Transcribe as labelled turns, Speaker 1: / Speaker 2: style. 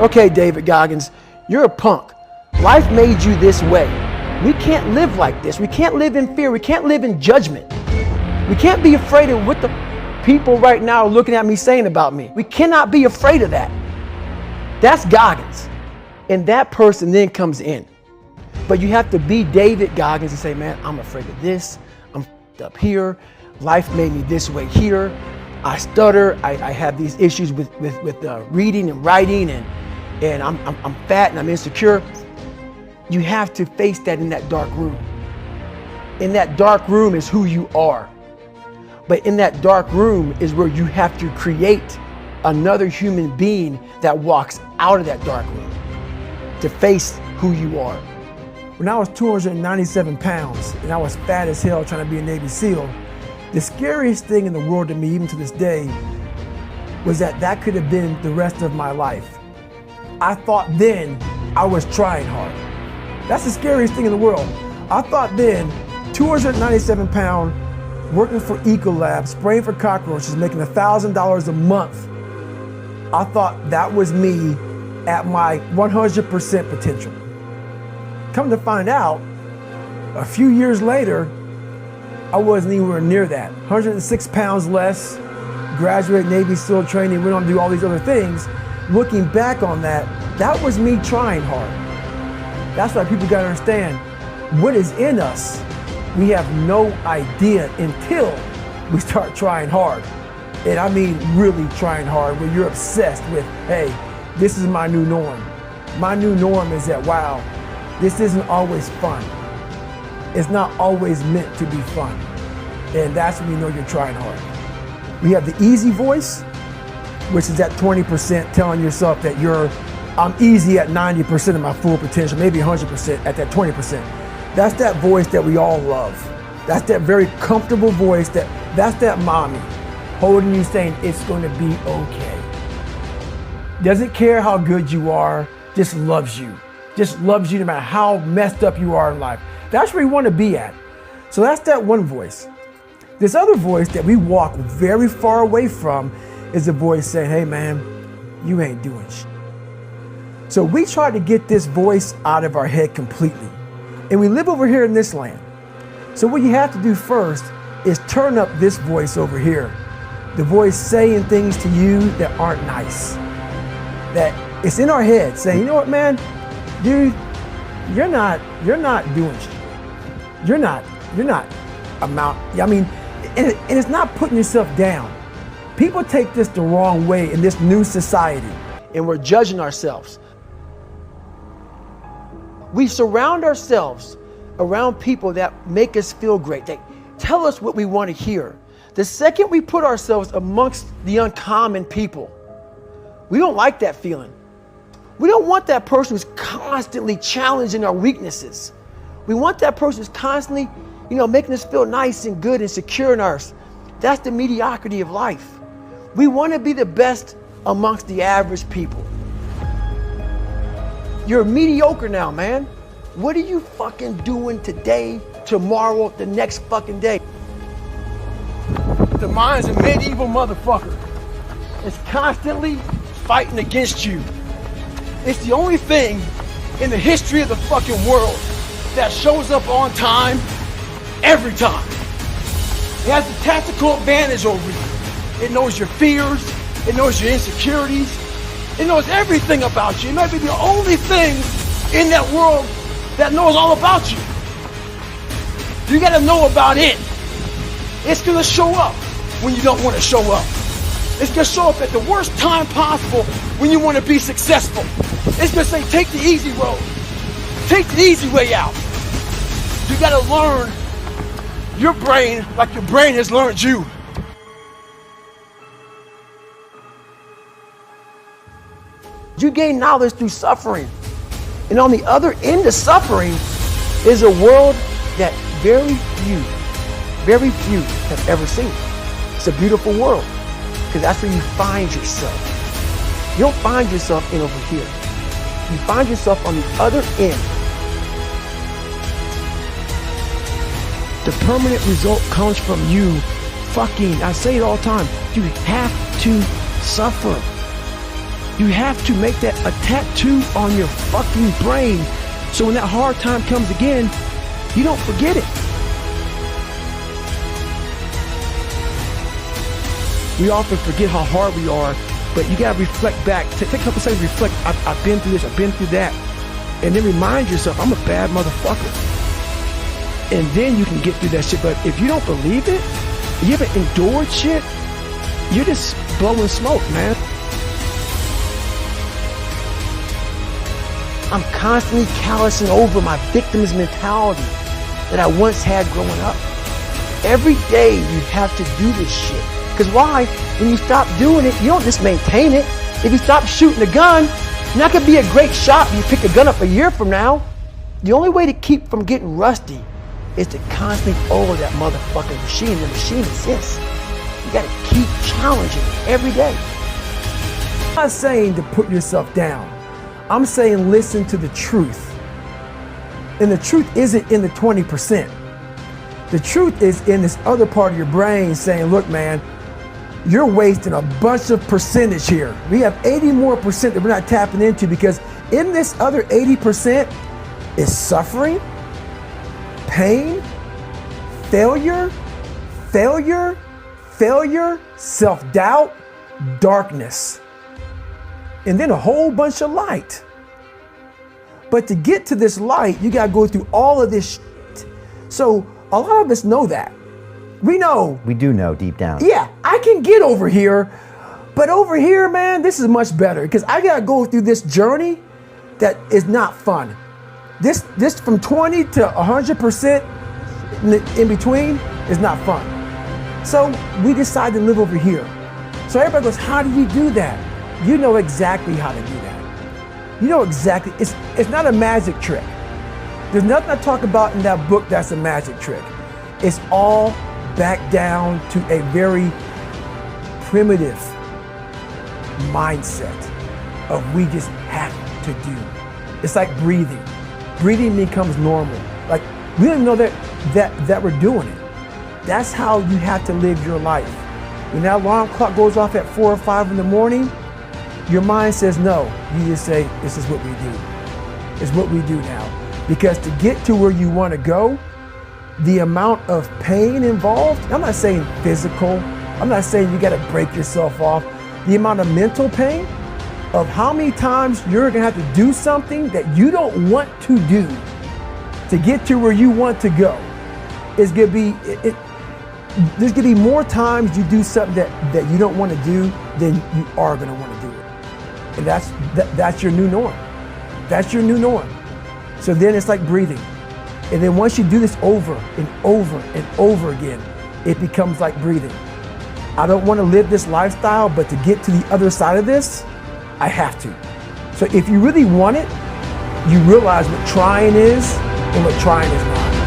Speaker 1: Okay, David Goggins, you're a punk. Life made you this way. We can't live like this. We can't live in fear. We can't live in judgment. We can't be afraid of what the people right now are looking at me saying about me. We cannot be afraid of that. That's Goggins. And that person then comes in. But you have to be David Goggins and say, man, I'm afraid of this. I'm up here. Life made me this way here. I stutter. I have these issues with reading and writing, and I'm fat and I'm insecure. You have to face that in that dark room. In that dark room is who you are. But in that dark room is where you have to create another human being that walks out of that dark room to face who you are.
Speaker 2: When I was 297 pounds and I was fat as hell trying to be a Navy SEAL, the scariest thing in the world to me, even to this day, was that could have been the rest of my life. I thought then I was trying hard. That's the scariest thing in the world. I thought then, 297 pound, working for Ecolab, spraying for cockroaches, making $1,000 a month. I thought that was me at my 100% potential. Come to find out, a few years later, I wasn't anywhere near that. 106 pounds less, graduated Navy SEAL training, went on to do all these other things. Looking back on that, that was me trying hard. That's why people gotta understand, what is in us, we have no idea until we start trying hard. And I mean really trying hard, where you're obsessed with, hey, this is my new norm. My new norm is that, wow, this isn't always fun. It's not always meant to be fun. And that's when you know you're trying hard. We have the easy voice, which is that 20% telling yourself that I'm easy at 90% of my full potential, maybe 100% at that 20%. That's that voice that we all love. That's that very comfortable voice, that's that mommy holding you saying it's going to be okay. Doesn't care how good you are, just loves you. Just loves you no matter how messed up you are in life. That's where you want to be at. So that's that one voice. This other voice that we walk very far away from is the voice saying, hey man, you ain't doing shit. So we try to get this voice out of our head completely. And we live over here in this land. So what you have to do first is turn up this voice over here. The voice saying things to you that aren't nice. That it's in our head saying, you know what, man, dude, you're not doing shit. You're not I mean, and it's not putting yourself down. People take this the wrong way in this new society.
Speaker 1: And we're judging ourselves. We surround ourselves around people that make us feel great. They tell us what we want to hear. The second we put ourselves amongst the uncommon people, we don't like that feeling. We don't want that person who's constantly challenging our weaknesses. We want that person who's constantly, making us feel nice and good and secure in ours. That's the mediocrity of life. We want to be the best amongst the average people. You're mediocre now, man. What are you fucking doing today, tomorrow, the next fucking day? The mind's a medieval motherfucker. It's constantly fighting against you. It's the only thing in the history of the fucking world that shows up on time, every time. It has a tactical advantage over you. It knows your fears. It knows your insecurities. It knows everything about you. It might be the only thing in that world that knows all about you. You gotta know about it. It's gonna show up when you don't want to show up. It's gonna show up at the worst time possible when you want to be successful. It's gonna say, take the easy road. Take the easy way out. You gotta learn your brain like your brain has learned you. You gain knowledge through suffering. And on the other end of suffering is a world that very few have ever seen. It's a beautiful world, because that's where you find yourself. You don't find yourself in over here. You find yourself on the other end. The permanent result comes from you fucking, I say it all the time, you have to suffer. You have to make that a tattoo on your fucking brain, so when that hard time comes again, you don't forget it. We often forget how hard we are, but you gotta reflect back. Take a couple seconds, reflect. I've been through this, I've been through that. And then remind yourself, I'm a bad motherfucker. And then you can get through that shit. But if you don't believe it, you haven't endured shit, you're just blowing smoke, man. I'm constantly callousing over my victim's mentality that I once had growing up. Every day you have to do this shit. Because why? When you stop doing it, you don't just maintain it. If you stop shooting a gun, you're not going to be a great shot when you pick a gun up a year from now. The only way to keep from getting rusty is to constantly oil that motherfucking machine. The machine exists. You got to keep challenging it every day.
Speaker 2: I'm not saying to put yourself down. I'm saying listen to the truth. And the truth isn't in the 20%. The truth is in this other part of your brain saying, look, man, you're wasting a bunch of percentage here. We have 80 more percent that we're not tapping into, because in this other 80% is suffering, pain, failure, self-doubt, darkness, and then a whole bunch of light. But to get to this light, you gotta go through all of this shit. So a lot of us know that. We know.
Speaker 3: We do know deep down.
Speaker 2: Yeah, I can get over here, but over here, man, this is much better, because I gotta go through this journey that is not fun. This from 20 to 100% in between is not fun. So we decide to live over here. So everybody goes, how do you do that? You know exactly how to do that. You know exactly, it's not a magic trick. There's nothing I talk about in that book that's a magic trick. It's all back down to a very primitive mindset of we just have to do. It's like breathing. Breathing becomes normal. Like we don't even know that we're doing it. That's how you have to live your life. When that alarm clock goes off at 4 or 5 in the morning, your mind says no. You just say, this is what we do. It's what we do now. Because to get to where you want to go, the amount of pain involved, I'm not saying physical, I'm not saying you got to break yourself off. The amount of mental pain of how many times you're going to have to do something that you don't want to do to get to where you want to go is going to be, there's going to be more times you do something that you don't want to do than you are going to want to do it. And that's your new norm. That's your new norm. So then it's like breathing. And then once you do this over and over and over again, it becomes like breathing. I don't want to live this lifestyle, but to get to the other side of this, I have to. So if you really want it, you realize what trying is and what trying is not.